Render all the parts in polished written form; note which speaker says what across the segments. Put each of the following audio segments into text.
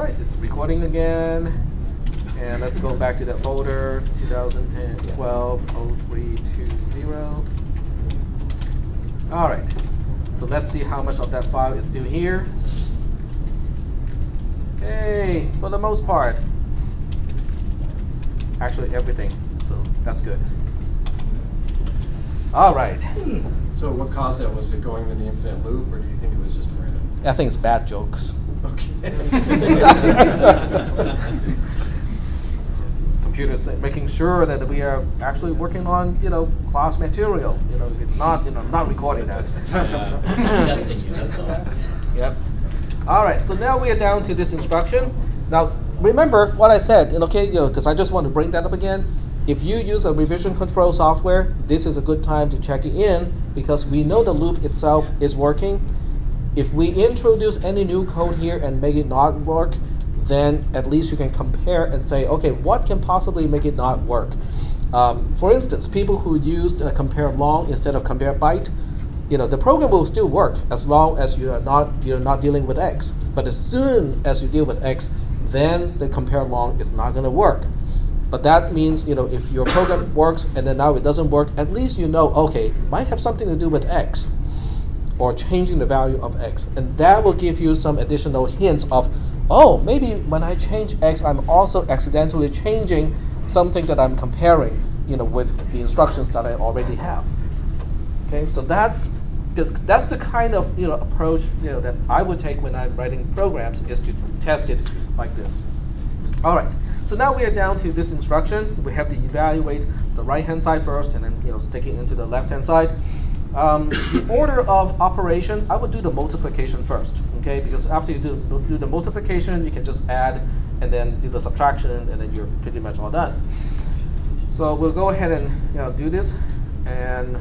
Speaker 1: right, it's recording again. And let's go back to that folder, 2010, 12, 0320. All right, so let's see how much of that file is still here. Hey, for the most part. Actually, everything, so that's good. All right.
Speaker 2: So what caused that? Was it going in the infinite loop, or do you think it was just random?
Speaker 1: I think it's bad jokes.
Speaker 2: Okay.
Speaker 1: Computers making sure that we are actually working on, class material. It's not, not recording that.
Speaker 3: Just testing you, that's all.
Speaker 1: Yep. All right, so now we are down to this instruction. Now, remember what I said, because I just want to bring that up again. If you use a revision control software, this is a good time to check it in because we know the loop itself is working. If we introduce any new code here and make it not work, then at least you can compare and say, okay, what can possibly make it not work? For instance, people who used compare long instead of compare byte, the program will still work as long as you're not dealing with X. But as soon as you deal with X, then the compare long is not going to work. But that means, if your program works and then now it doesn't work, at least okay, it might have something to do with X or changing the value of X. And that will give you some additional hints of, oh, maybe when I change X, I'm also accidentally changing something that I'm comparing, with the instructions that I already have. Okay, so that's the kind of approach that I would take when I'm writing programs, is to test it like this. All right, so now we are down to this instruction. We have to evaluate the right-hand side first, and then stick it into the left-hand side. The order of operation, I would do the multiplication first, okay? Because after you do the multiplication, you can just add and then do the subtraction, and then you're pretty much all done. So we'll go ahead and do this and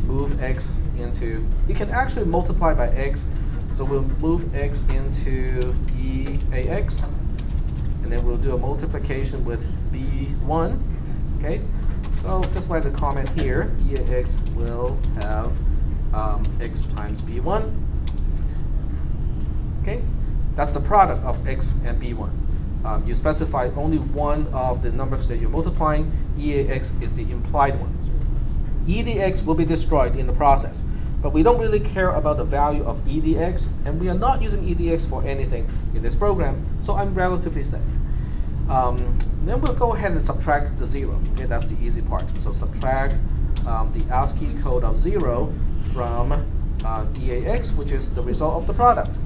Speaker 1: move X into. You can actually multiply by X. So we'll move X into EAX, and then we'll do a multiplication with B1, okay? So just like the comment here, EAX will have X times B1, okay? That's the product of X and B1. You specify only one of the numbers that you're multiplying. EAX is the implied one. EDX will be destroyed in the process, but we don't really care about the value of EDX, and we are not using EDX for anything in this program, so I'm relatively safe. Then we'll go ahead and subtract the 0. Okay, that's the easy part. So subtract the ASCII code of 0 from EAX, which is the result of the product.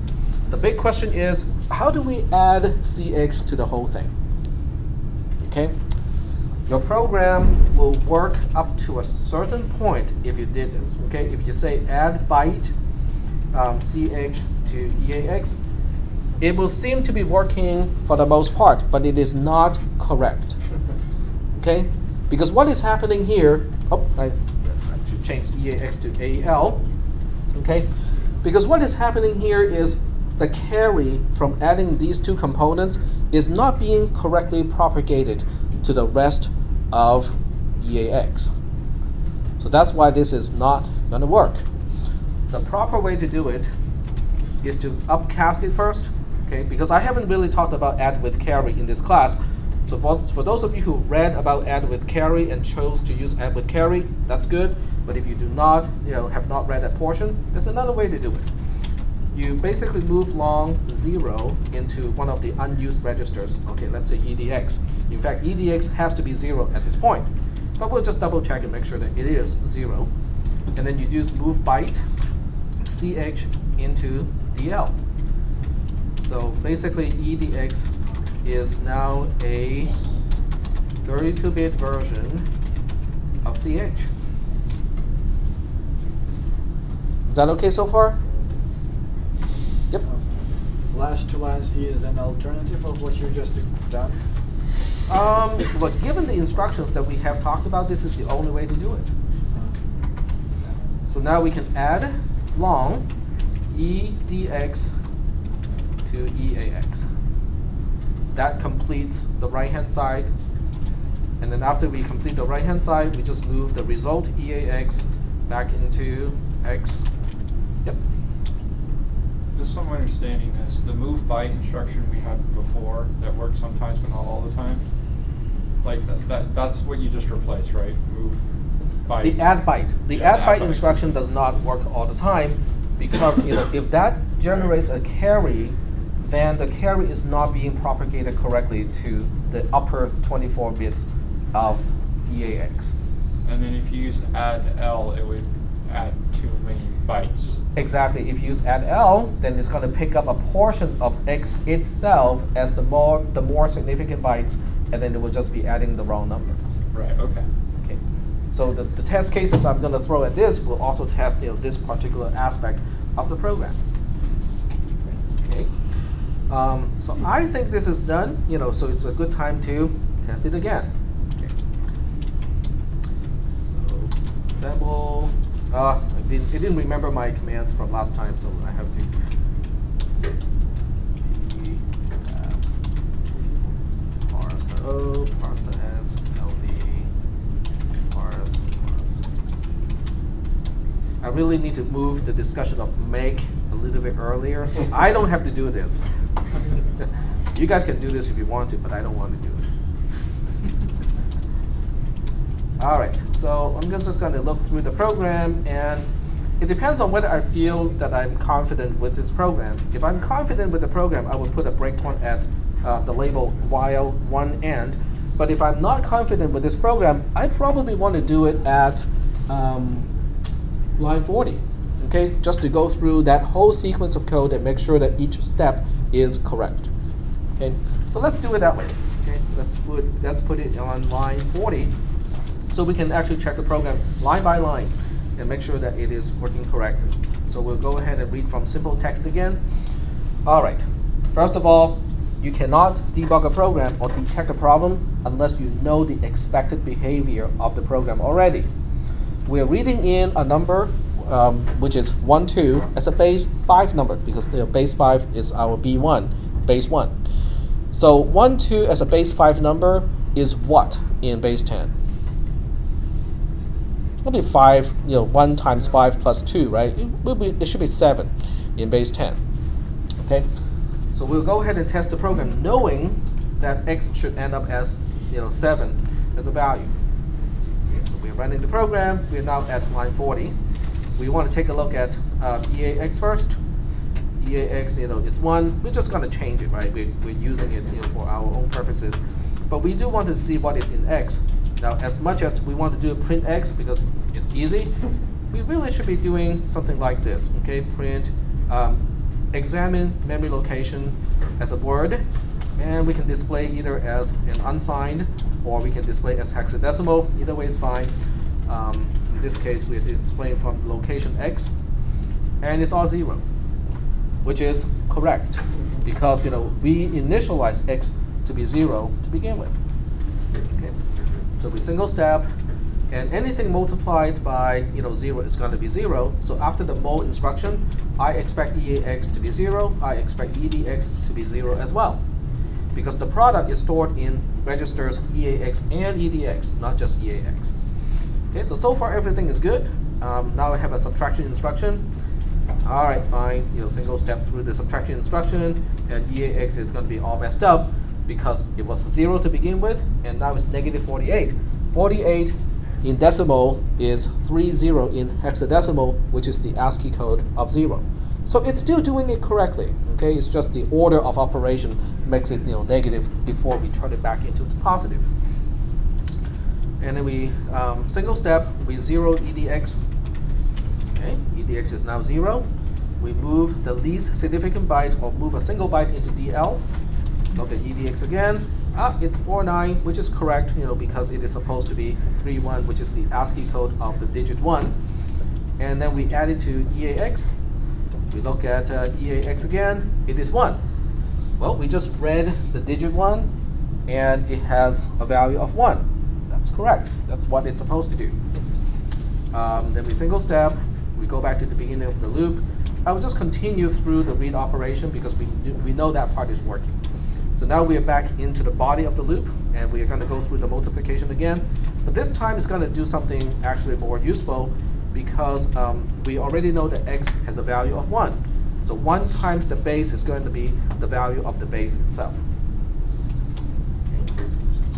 Speaker 1: The big question is, how do we add CH to the whole thing? Okay, your program will work up to a certain point if you did this. Okay, if you say add byte CH to EAX, it will seem to be working for the most part, but it is not correct. Okay, because what is happening here? Oh, I should change EAX to AL. Okay, because what is happening here is the carry from adding these two components is not being correctly propagated to the rest of EAX. So that's why this is not going to work. The proper way to do it is to upcast it first, okay? Because I haven't really talked about add with carry in this class. So for those of you who read about add with carry and chose to use add with carry, that's good. But if you do not, have not read that portion, there's another way to do it. You basically move long 0 into one of the unused registers. Okay, let's say EDX. In fact, EDX has to be 0 at this point. But we'll just double check and make sure that it is 0. And then you use move byte CH into DL. So basically, EDX is now a 32-bit version of CH. Is that okay so far? Yep.
Speaker 4: Last two lines here is an alternative of what you just done?
Speaker 1: But given the instructions that we have talked about, this is the only way to do it. So now we can add long EDX to EAX. That completes the right-hand side. And then after we complete the right-hand side, we just move the result EAX back into X. Yep.
Speaker 5: just so I'm understanding this, the move byte instruction we had before that works sometimes but not all the time, like that's what you just replaced, right? Move byte.
Speaker 1: The add byte. The
Speaker 5: Yeah,
Speaker 1: add
Speaker 5: the
Speaker 1: byte
Speaker 5: byte.
Speaker 1: instruction does not work all the time because if that generates a carry, then the carry is not being propagated correctly to the upper 24 bits of EAX.
Speaker 5: And then if you used add L, it would add too many bytes.
Speaker 1: Exactly. If you use add L, then it's going to pick up a portion of X itself as the more significant bytes, and then it will just be adding the wrong number.
Speaker 5: Right, okay.
Speaker 1: Okay. So the test cases I'm going to throw at this will also test this particular aspect of the program. Okay. So I think this is done. So it's a good time to test it again. Okay. So sample. It didn't remember my commands from last time, so I have to. Parse the O, parse the S, LD, parse. I really need to move the discussion of make a little bit earlier, so I don't have to do this. You guys can do this if you want to, but I don't want to do it. All right, so I'm just going to look through the program, and it depends on whether I feel that I'm confident with this program. If I'm confident with the program, I will put a breakpoint at the label while one end. But if I'm not confident with this program, I probably want to do it at line 40, okay? Just to go through that whole sequence of code and make sure that each step is correct. Okay, so let's do it that way. Okay, let's put it on line 40. So we can actually check the program line by line and make sure that it is working correctly. So we'll go ahead and read from simple text again. All right. First of all, you cannot debug a program or detect a problem unless you know the expected behavior of the program already. We're reading in a number which is 1, 2 as a base 5 number because the base 5 is our B1, base 1. So 1, 2 as a base 5 number is what in base 10? It'll be 5, 1 times 5 plus 2, right? It should be 7 in base 10. Okay? So we'll go ahead and test the program knowing that X should end up as 7 as a value. Okay, so we're running the program. We're now at line 40. We want to take a look at EAX first. EAX is 1. We're just going to change it, right? We're using it for our own purposes. But we do want to see what is in X. Now, as much as we want to do a print X because it's easy, we really should be doing something like this. Okay, print examine memory location as a word, and we can display either as an unsigned or we can display as hexadecimal. Either way is fine. In this case, we're displaying from location X, and it's all 0, which is correct because we initialize X to be 0 to begin with. Okay. So we single step, and anything multiplied by 0 is going to be 0. So after the mul instruction, I expect EAX to be 0. I expect EDX to be 0 as well, because the product is stored in registers EAX and EDX, not just EAX. Okay, so far everything is good. Now I have a subtraction instruction. All right, fine. Single step through the subtraction instruction, and EAX is going to be all messed up because it was 0 to begin with, and now it's negative 48. 48 in decimal is 30 in hexadecimal, which is the ASCII code of 0. So it's still doing it correctly. Okay, it's just the order of operation makes it negative before we turn it back into positive. And then we single step, we 0 EDX. Okay, EDX is now 0. We move the least significant byte or move a single byte into DL. Look at EDX again. It's 49, which is correct, because it is supposed to be 31, which is the ASCII code of the digit 1. And then we add it to EAX. We look at EAX again. It is 1. Well, we just read the digit 1, and it has a value of 1. That's correct. That's what it's supposed to do. Then we single step. We go back to the beginning of the loop. I will just continue through the read operation because we know that part is working. So now we are back into the body of the loop, and we are going to go through the multiplication again. But this time it's going to do something actually more useful because we already know that X has a value of 1. So 1 times the base is going to be the value of the base itself. Okay.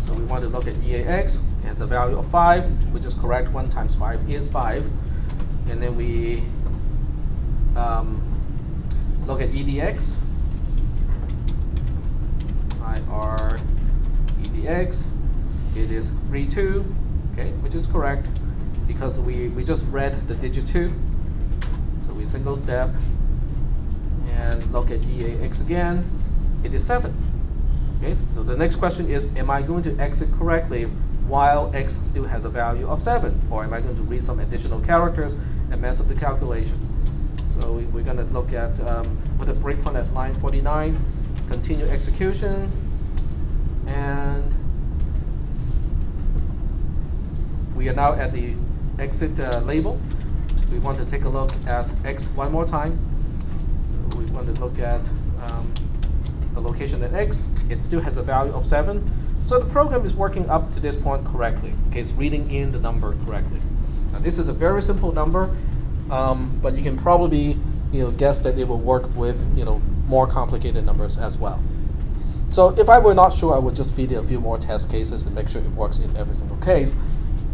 Speaker 1: So we want to look at EAX. It has a value of 5, which is correct. 1 times 5 is 5. And then we look at EDX. IR EDX. It is 32, okay, which is correct because we just read the digit 2. So we single step and look at EAX again. It is 7. Okay, so the next question is, am I going to exit correctly while X still has a value of 7? Or am I going to read some additional characters and mess up the calculation? So we're going to look at, put a breakpoint at line 49, continue execution, and we are now at the exit label. We want to take a look at X one more time. So we want to look at the location at X. It still has a value of 7. So the program is working up to this point correctly. Okay, it's reading in the number correctly. Now this is a very simple number, but you can probably guess that it will work with more complicated numbers as well. So if I were not sure, I would just feed it a few more test cases and make sure it works in every single case.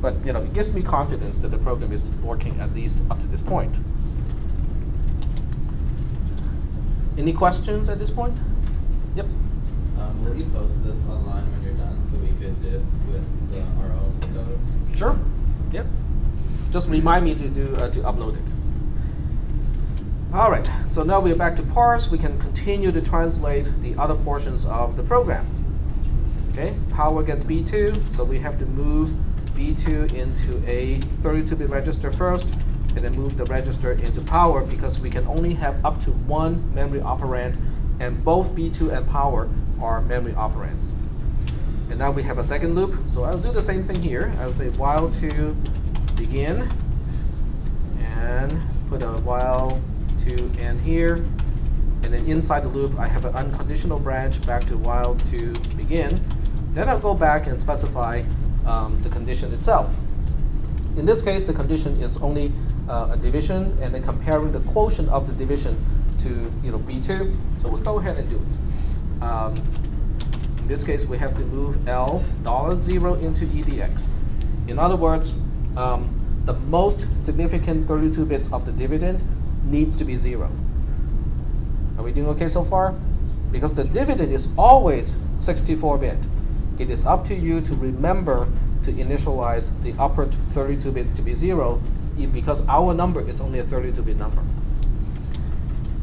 Speaker 1: But it gives me confidence that the program is working at least up to this point. Any questions at this point? Yep.
Speaker 3: Will you post this online when you're done so we could do with the RLs code?
Speaker 1: Sure. Yep. Just remind me to upload it. All right. So now we're back to parse. We can continue to translate the other portions of the program. Okay. Power gets B2, so we have to move B2 into a 32-bit register first, and then move the register into power because we can only have up to 1 memory operand, and both B2 and power are memory operands. And now we have a second loop, so I'll do the same thing here. I'll say while to begin, and put a while to end here, and then inside the loop I have an unconditional branch back to while to begin. Then I'll go back and specify the condition itself. In this case, the condition is only a division, and then comparing the quotient of the division to B2. So we'll go ahead and do it. In this case, we have to move L $0 into EDX. In other words, the most significant 32 bits of the dividend needs to be 0. Are we doing okay so far? Because the dividend is always 64-bit. It is up to you to remember to initialize the upper 32 bits to be 0 because our number is only a 32-bit number.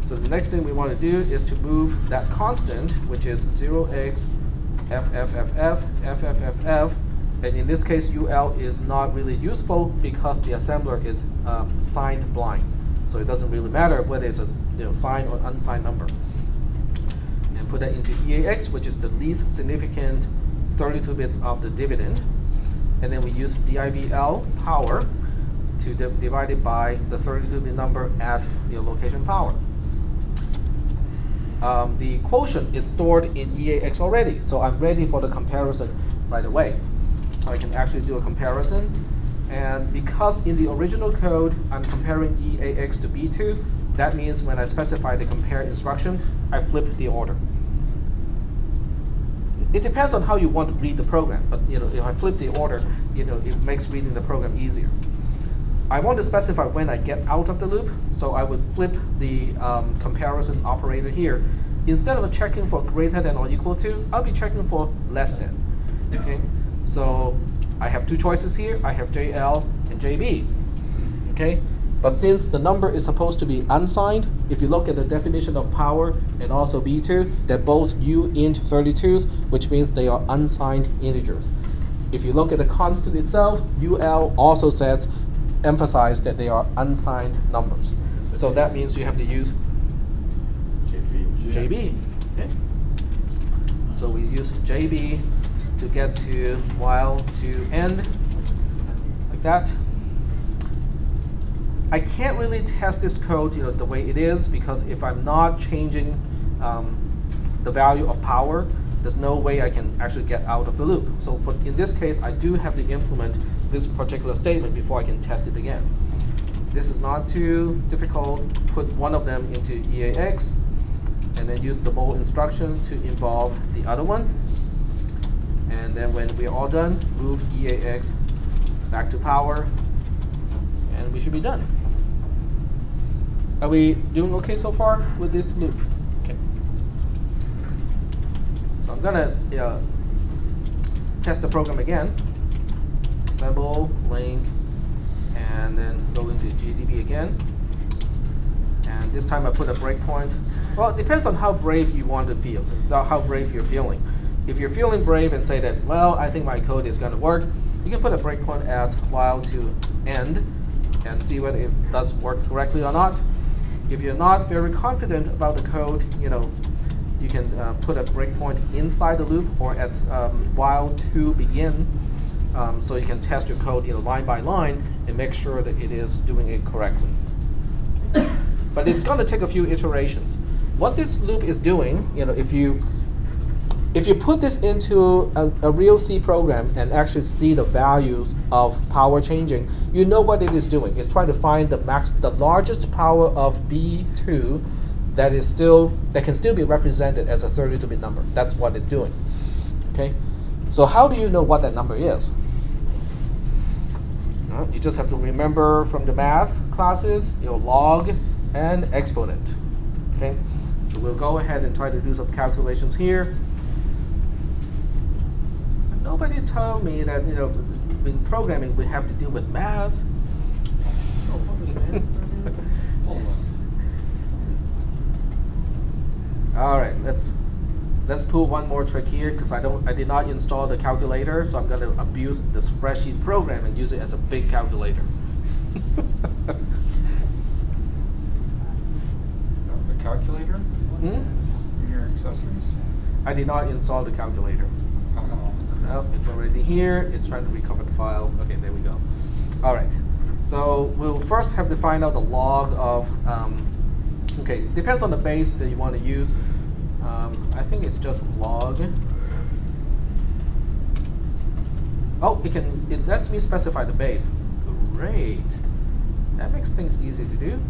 Speaker 1: So the next thing we want to do is to move that constant, which is 0x FFFF, and in this case UL is not really useful because the assembler is signed blind. So it doesn't really matter whether it's a signed or unsigned number. And put that into EAX, which is the least significant 32 bits of the dividend. And then we use DIVL power to divide it by the 32-bit number at the location power. The quotient is stored in EAX already, so I'm ready for the comparison right away. So I can actually do a comparison. And because in the original code, I'm comparing EAX to B2, that means when I specify the compare instruction, I flip the order. It depends on how you want to read the program, but if I flip the order, it makes reading the program easier. I want to specify when I get out of the loop, so I would flip the comparison operator here. Instead of checking for greater than or equal to, I'll be checking for less than. Okay, so I have two choices here. I have JL and JB. Okay, but since the number is supposed to be unsigned, if you look at the definition of power and also B2, they're both uint32s, which means they are unsigned integers. If you look at the constant itself, UL also says, emphasize that they are unsigned numbers. So that means you have to use JB. Okay. So we use JB to get to while to end, like that. I can't really test this code the way it is, because if I'm not changing the value of power, there's no way I can actually get out of the loop. So in this case, I do have to implement this particular statement before I can test it again. this is not too difficult. Put one of them into EAX, and then use the bold instruction to involve the other one. And then when we're all done, move EAX back to power, and we should be done. Are we doing okay so far with this loop? Okay. So I'm gonna test the program again. Assemble, link, and then go into GDB again. And this time I put a breakpoint. Well, it depends on how brave you want to feel, how brave you're feeling. If you're feeling brave and say that, well, I think my code is going to work, you can put a breakpoint at while to end and see whether it does work correctly or not. If you're not very confident about the code, you can put a breakpoint inside the loop or at while to begin, so you can test your code line by line and make sure that it is doing it correctly. But it's going to take a few iterations. What this loop is doing, if you put this into a real C program and actually see the values of power changing, you know what it is doing. It's trying to find the largest power of B2 that can still be represented as a 32-bit number. That's what it's doing. Okay. So how do you know what that number is? You just have to remember from the math classes, log and exponent. Okay. So we'll go ahead and try to do some calculations here. Nobody told me that in programming we have to deal with math. All right, let's pull one more trick here because I did not install the calculator, so I'm going to abuse the spreadsheet program and use it as a big calculator.
Speaker 5: The calculator? In your accessories?
Speaker 1: I did not install the calculator. No, it's already here. It's trying to recover the file. Okay, there we go. All right. So we'll first have to find out the log of. Okay, it depends on the base that you want to use. I think it's just log. Oh, it lets me specify the base. Great. That makes things easy to do.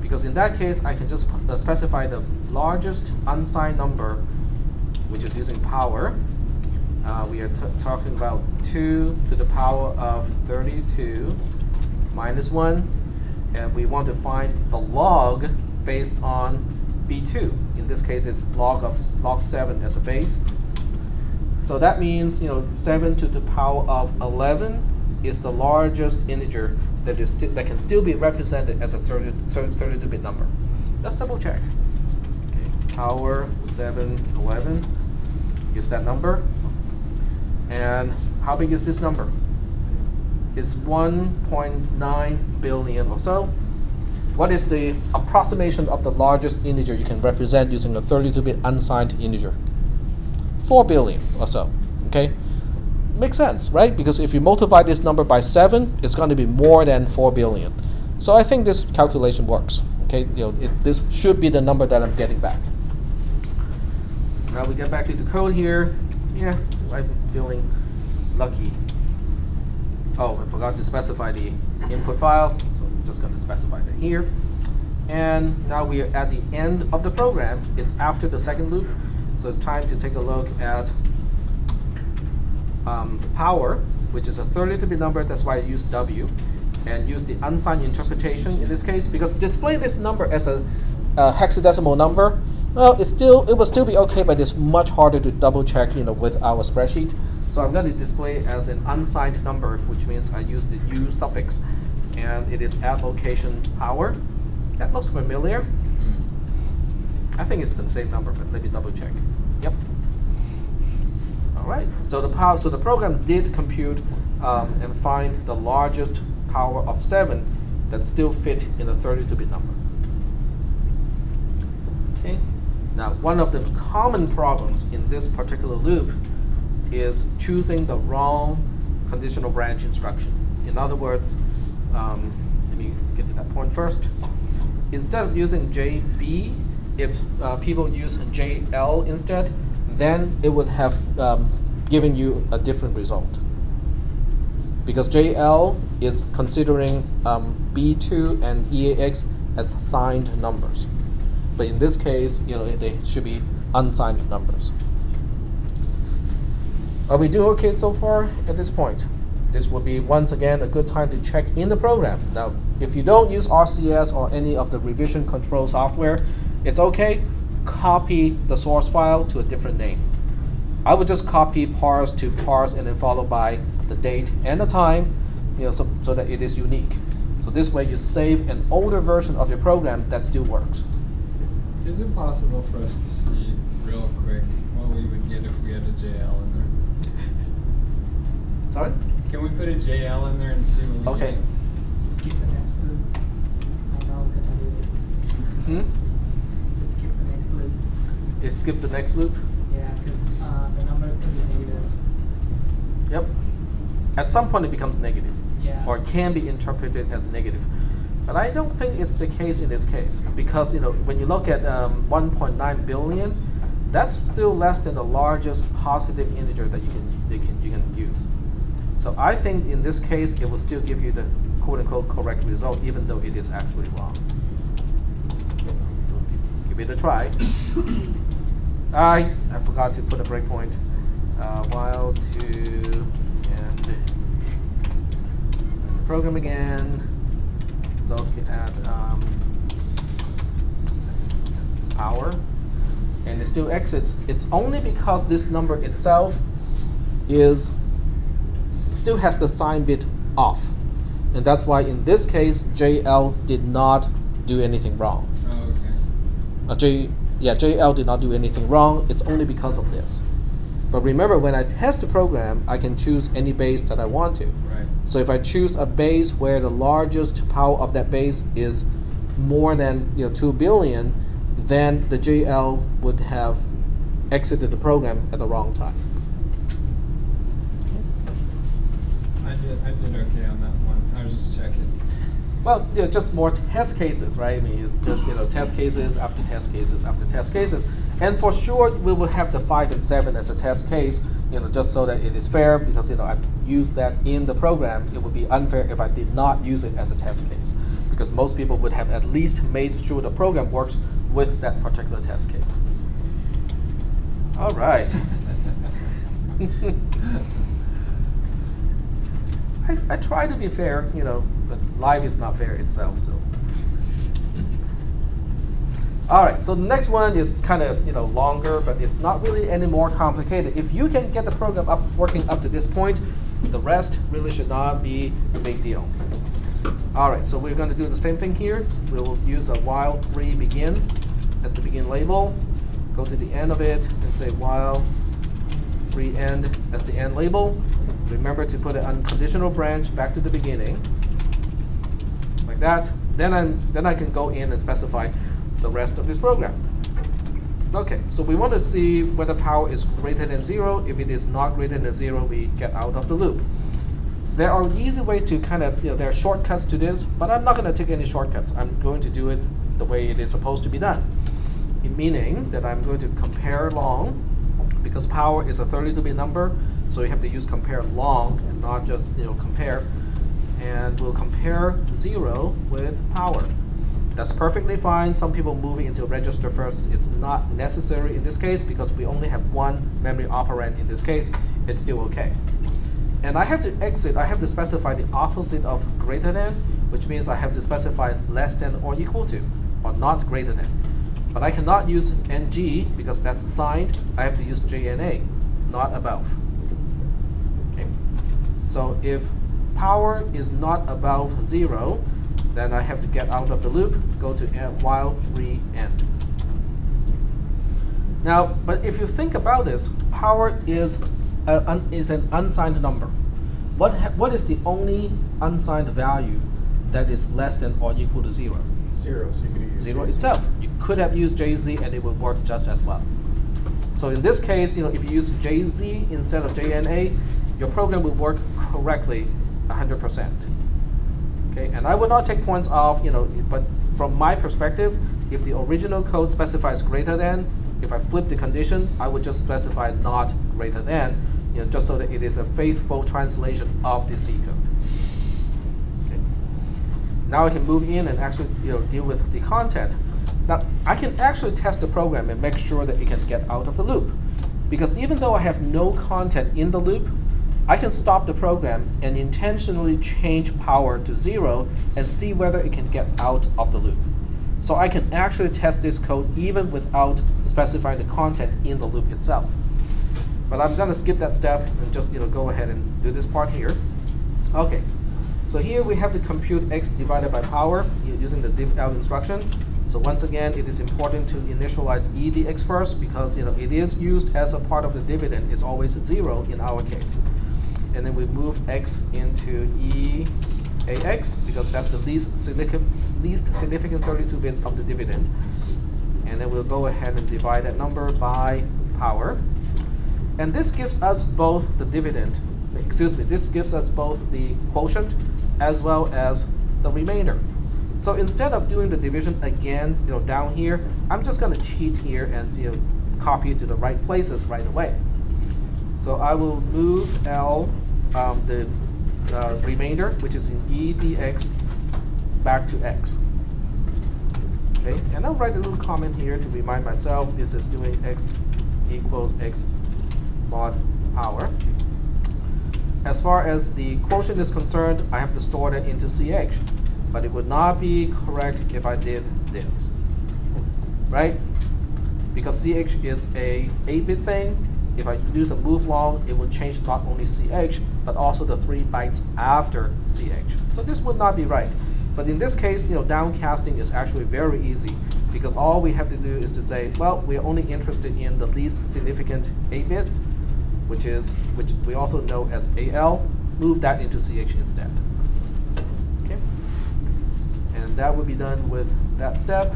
Speaker 1: Because in that case, I can just specify the largest unsigned number, which is using power. We are talking about 2 to the power of 32 minus 1. And we want to find the log based on B2. In this case, it's log 7 as a base. So that means 7 to the power of 11 is the largest integer that can still be represented as a 32-bit number. Let's double check. Okay. Power 711 is that number. And how big is this number? It's 1.9 billion or so. What is the approximation of the largest integer you can represent using a 32-bit unsigned integer? 4 billion or so. Okay, makes sense, right? Because if you multiply this number by 7, it's going to be more than 4 billion. So I think this calculation works. Okay, this should be the number that I'm getting back. So now we get back to the code here. Yeah, I'm feeling lucky. Oh, I forgot to specify the input file, so I'm just going to specify that here. And now we are at the end of the program. It's after the second loop, so it's time to take a look at power, which is a 32-bit number. That's why I use W, and use the unsigned interpretation in this case, because displaying this number as a hexadecimal number, well, it will still be okay, but it's much harder to double check, with our spreadsheet. So I'm going to display it as an unsigned number, which means I use the U suffix, and it is at location power. That looks familiar. I think it's the same number, but let me double check. Yep. All right. So the program did compute and find the largest power of 7 that still fit in a 32-bit number. Okay. Now, one of the common problems in this particular loop is choosing the wrong conditional branch instruction. In other words, let me get to that point first. Instead of using JB, if people use JL instead, then it would have given you a different result. because JL is considering B2 and EAX as signed numbers. But in this case, they should be unsigned numbers. Are we doing okay so far at this point? This will be, once again, a good time to check in the program. Now, if you don't use RCS or any of the revision control software, it's okay. Copy the source file to a different name. I would just copy parse to parse and then followed by the date and the time, so that it is unique. So this way you save an older version of your program that still works.
Speaker 5: Is it possible for us to see real quick what we would get if we had a JL in there?
Speaker 1: Sorry?
Speaker 5: Can we put a JL in there and see what we
Speaker 1: Okay.
Speaker 5: get?
Speaker 6: Just skip the next loop. I know because I did it. Just skip the next loop.
Speaker 1: Is skip the next loop?
Speaker 6: Yeah, because the numbers can be negative.
Speaker 1: Yep. At some point it becomes negative.
Speaker 6: Yeah.
Speaker 1: Or can be interpreted as negative. But I don't think it's the case in this case, because when you look at 1.9 billion, that's still less than the largest positive integer that you can use. So I think in this case it will still give you the quote-unquote correct result, even though it is actually wrong. Give it a try. I forgot to put a breakpoint. While to end the program again. Look at power, and it still exits. It's only because this number itself still has the sign bit off, and that's why in this case JL did not do anything wrong.
Speaker 5: Oh, okay.
Speaker 1: JL did not do anything wrong. It's only because of this. But remember, when I test the program, I can choose any base that I want to.
Speaker 5: Right.
Speaker 1: So if I choose a base where the largest power of that base is more than 2 billion, then the JL would have exited the program at the wrong time.
Speaker 5: I did okay on that one. I was just checking.
Speaker 1: Well, just more test cases, right? I mean, it's just test cases after test cases after test cases, and for sure we will have the 5 and 7 as a test case, just so that it is fair, because I've used that in the program. It would be unfair if I did not use it as a test case, because most people would have at least made sure the program works with that particular test case. All right. I try to be fair, but life is not fair itself. So, all right. So the next one is kind of longer, but it's not really any more complicated. If you can get the program working up to this point, the rest really should not be a big deal. All right. So we're going to do the same thing here. We will use a while 3 begin as the begin label. Go to the end of it and say while 3 end as the end label. Remember to put an unconditional branch back to the beginning, like that. Then I can go in and specify the rest of this program. Okay, so we want to see whether power is greater than 0. If it is not greater than 0, we get out of the loop. There are easy ways to there are shortcuts to this, but I'm not going to take any shortcuts. I'm going to do it the way it is supposed to be done. Meaning that I'm going to compare long, because power is a 32-bit number. So you have to use compare long and not just compare. And we'll compare 0 with power. That's perfectly fine. Some people moving into register first. It's not necessary in this case because we only have one memory operand in this case. It's still okay. And I have to exit. I have to specify the opposite of greater than, which means I have to specify less than or equal to, or not greater than. But I cannot use NG because that's signed. I have to use JNA, not above. So if power is not above 0, then I have to get out of the loop, go to while 3 end. Now, but if you think about this, power is an unsigned number. What is the only unsigned value that is less than or equal to 0?
Speaker 2: 0, so you could use
Speaker 1: 0
Speaker 2: JZ.
Speaker 1: itself. You could have used JZ and it would work just as well. So in this case, if you use JZ instead of JNA, your program will work correctly 100%. Okay, and I will not take points off, but from my perspective, if the original code specifies greater than, if I flip the condition, I would just specify not greater than, just so that it is a faithful translation of the C code. Okay. Now I can move in and actually deal with the content. Now I can actually test the program and make sure that it can get out of the loop. Because even though I have no content in the loop, I can stop the program and intentionally change power to 0 and see whether it can get out of the loop. So I can actually test this code even without specifying the content in the loop itself. But I'm going to skip that step and just go ahead and do this part here. Okay, so here we have to compute x divided by power using the diff-l instruction. So once again, it is important to initialize edx first because it is used as a part of the dividend. It's always 0 in our case. And then we move x into eax because that's the least significant 32 bits of the dividend. And then we'll go ahead and divide that number by power. And this gives us both the dividend, this gives us both the quotient as well as the remainder. So instead of doing the division again, down here, I'm just going to cheat here and copy it to the right places right away. So I will move L, the remainder, which is in edx, back to x. Okay, and I'll write a little comment here to remind myself this is doing x equals x mod power. As far as the quotient is concerned, I have to store that into ch. But it would not be correct if I did this, right? Because ch is a 8-bit thing. If I use a move long, it will change not only ch, but also the 3 bytes after ch. So this would not be right. But in this case, downcasting is actually very easy because all we have to do is to say, well, we're only interested in the least significant 8 bits, which we also know as AL. Move that into ch instead. That would be done with that step.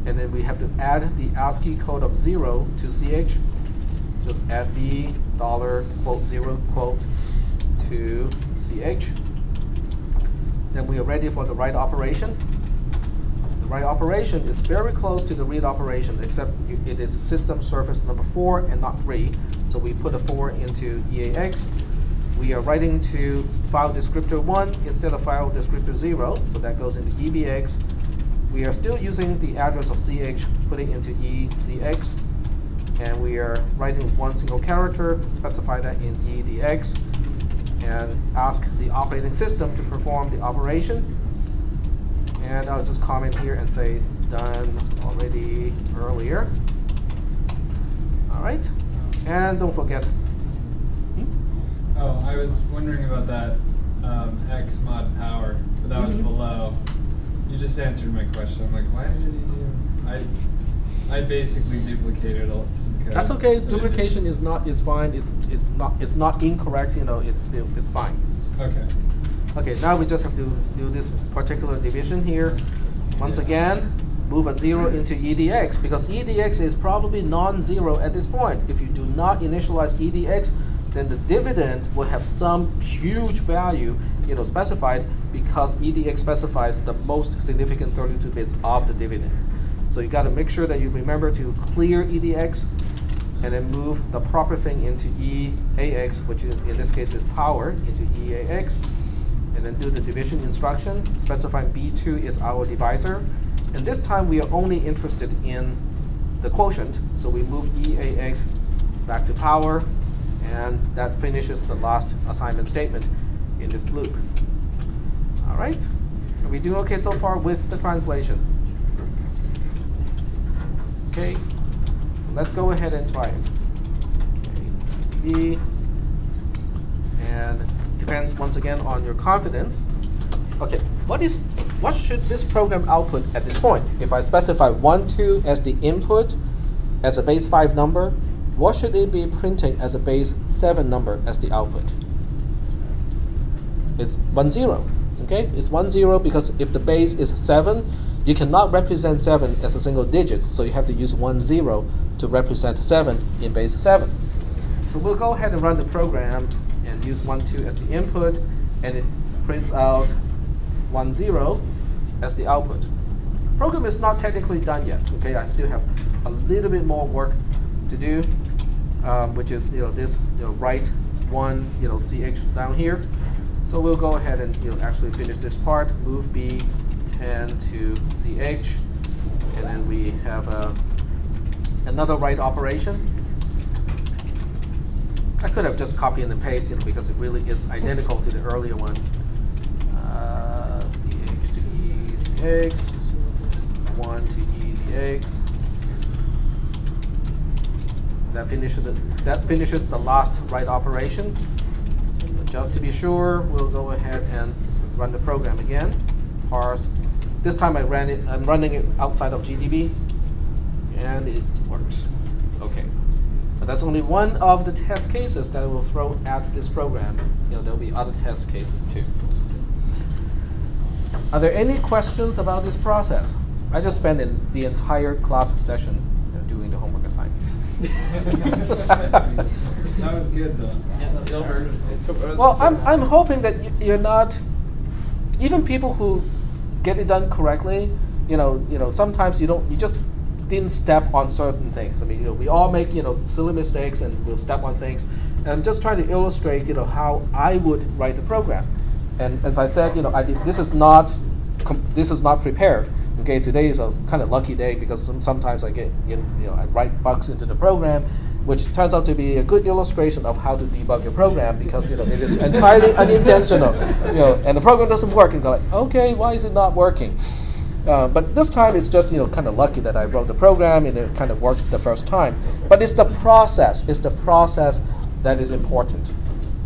Speaker 1: And then we have to add the ASCII code of 0 to ch. Just add the $0 to ch. Then we are ready for the write operation. The write operation is very close to the read operation, except it is system surface number 4 and not 3. So we put a 4 into EAX. We are writing to file descriptor 1 instead of file descriptor 0, so that goes into EBX. We are still using the address of ch, putting into ECX, and we are writing one single character, specify that in EDX, and ask the operating system to perform the operation. And I'll just comment here and say done already earlier. All right, and don't forget.
Speaker 7: Oh, I was wondering about that x mod power, but that was below. You just answered my question. I'm like, why did he do? I basically duplicated some code.
Speaker 1: That's okay. Duplication is fine. It's not incorrect. It's fine.
Speaker 7: Okay.
Speaker 1: Okay. Now we just have to do this particular division here. Once again, move a 0 into EDX because EDX is probably non-zero at this point. If you do not initialize EDX, then the dividend will have some huge value, specified because EDX specifies the most significant 32 bits of the dividend. So you got to make sure that you remember to clear EDX and then move the proper thing into EAX, which in this case is power, into EAX, and then do the division instruction, specifying B2 is our divisor. And this time we are only interested in the quotient, so we move EAX back to power, and that finishes the last assignment statement in this loop. All right, are we doing okay so far with the translation? Okay, let's go ahead and try it. Okay, and depends once again on your confidence. Okay, what should this program output at this point? If I specify 1, 2 as the input, as a base 5 number, what should it be printing as a base 7 number as the output? It's 1, 0. Okay, it's 1, 0 because if the base is 7, you cannot represent 7 as a single digit, so you have to use 1, 0 to represent 7 in base 7. So we'll go ahead and run the program and use 1, 2 as the input, and it prints out 1, 0 as the output. The program is not technically done yet. Okay, I still have a little bit more work to do. which is this write one ch down here. So we'll go ahead and actually finish this part. Move B10 to ch, and then we have another write operation. I could have just copied and pasted because it really is identical to the earlier one. Ch to e cx, 1 to e dx. That finishes the last write operation. But just to be sure, we'll go ahead and run the program again. Parse. This time I'm running it outside of GDB, and it works. Okay. But that's only one of the test cases that we'll throw at this program. There'll be other test cases too. Are there any questions about this process? I just spent the entire class session doing the homework assignment.
Speaker 7: That was good though.
Speaker 1: Well, I'm hoping that you're not, even people who get it done correctly, sometimes you just didn't step on certain things. I mean, we all make silly mistakes and we'll step on things. And I'm just trying to illustrate how I would write the program. And as I said, this is not prepared. Okay, today is a kind of lucky day because sometimes I get I write bugs into the program, which turns out to be a good illustration of how to debug your program because it is entirely unintentional. And the program doesn't work, and go like, okay, why is it not working? But this time it's just kind of lucky that I wrote the program and it kind of worked the first time. But it's the process. It's the process that is important.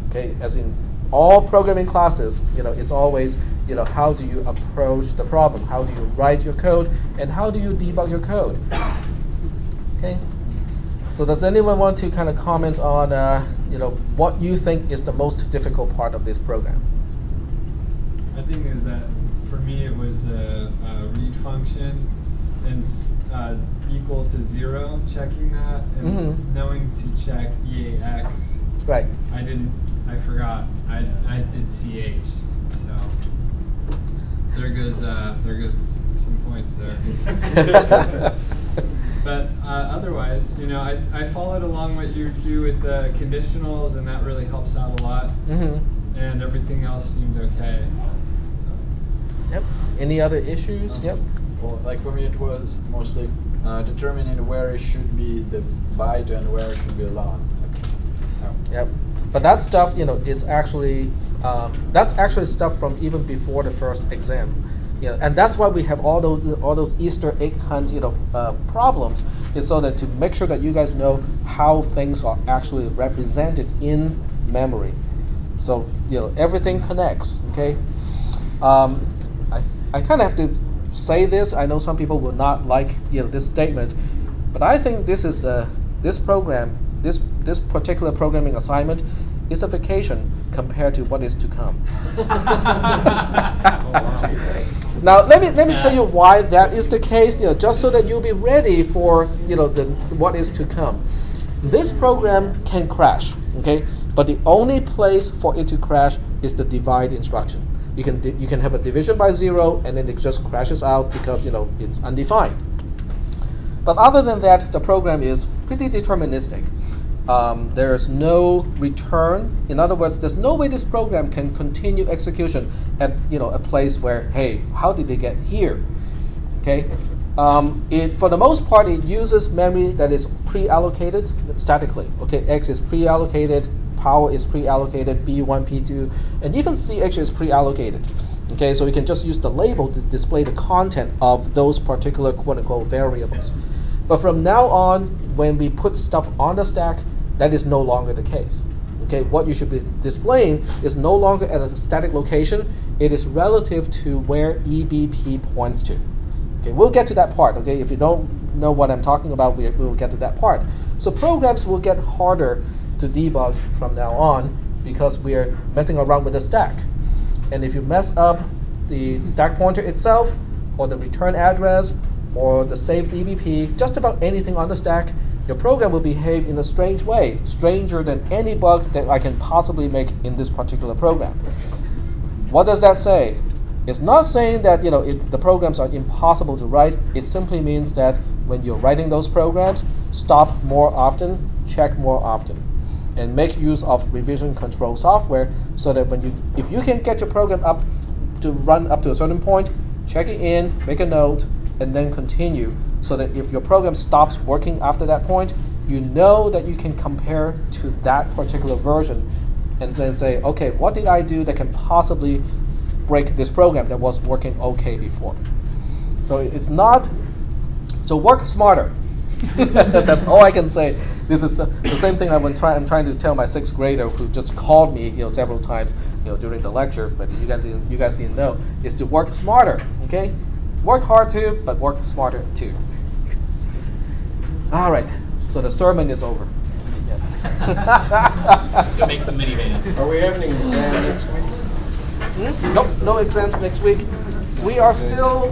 Speaker 1: Okay, as in all programming classes, it's always how do you approach the problem? How do you write your code? And how do you debug your code? Okay. So does anyone want to kind of comment on what you think is the most difficult part of this program?
Speaker 7: I think it was that for me it was the read function and equal to 0, checking that, and knowing to check EAX.
Speaker 1: Right.
Speaker 7: I forgot. I did CH. So there goes some points there. But otherwise, I followed along what you do with the conditionals, and that really helps out a lot. And everything else seemed okay. So.
Speaker 1: Yep. Any other issues? Yep.
Speaker 4: Well, like for me, it was mostly determining where it should be the byte and where it should be long.
Speaker 1: Yep. But that stuff, is actually that's actually stuff from even before the first exam. And that's why we have all those Easter egg hunt problems, is so that to make sure that you guys know how things are actually represented in memory. So everything connects. Okay. I kind of have to say this. I know some people will not like this statement, but I think this is this program, this particular programming assignment is a vacation compared to what is to come. Now let me tell you why that is the case. Just so that you'll be ready for what is to come. This program can crash, okay? But the only place for it to crash is the divide instruction. You can have a division by 0 and then it just crashes out because it's undefined. But other than that, the program is pretty deterministic. There's no return. In other words, there's no way this program can continue execution at a place where, hey, how did they get here? Okay. For the most part, it uses memory that is pre-allocated statically. Okay, X is pre-allocated, power is pre-allocated, B1, P2, and even CH is pre-allocated. Okay, so we can just use the label to display the content of those particular quote-unquote variables. But from now on, when we put stuff on the stack, that is no longer the case. Okay, what you should be displaying is no longer at a static location. It is relative to where EBP points to. Okay, we'll get to that part. Okay, if you don't know what I'm talking about, we will get to that part. So programs will get harder to debug from now on because we are messing around with the stack. And if you mess up the stack pointer itself, or the return address, or the saved EBP, just about anything on the stack, your program will behave in a strange way, stranger than any bugs that I can possibly make in this particular program. What does that say? It's not saying that the programs are impossible to write. It simply means that when you're writing those programs, stop more often check more often, and make use of revision control software so that if you can get your program up to run up to a certain point, check it in, make a note, and then continue, so that if your program stops working after that point, you know that you can compare to that particular version and then say, okay, what did I do that can possibly break this program that was working okay before? So it's not, so work smarter. That's all I can say. This is the same thing I'm trying to tell my 6th grader who just called me several times during the lecture, but you guys didn't know, is to work smarter, okay? Work hard too, but work smarter too. All right, so the sermon is over.
Speaker 3: Let's go make some minivans.
Speaker 2: Are we having an exam next week?
Speaker 1: Nope, no exams next week. We are still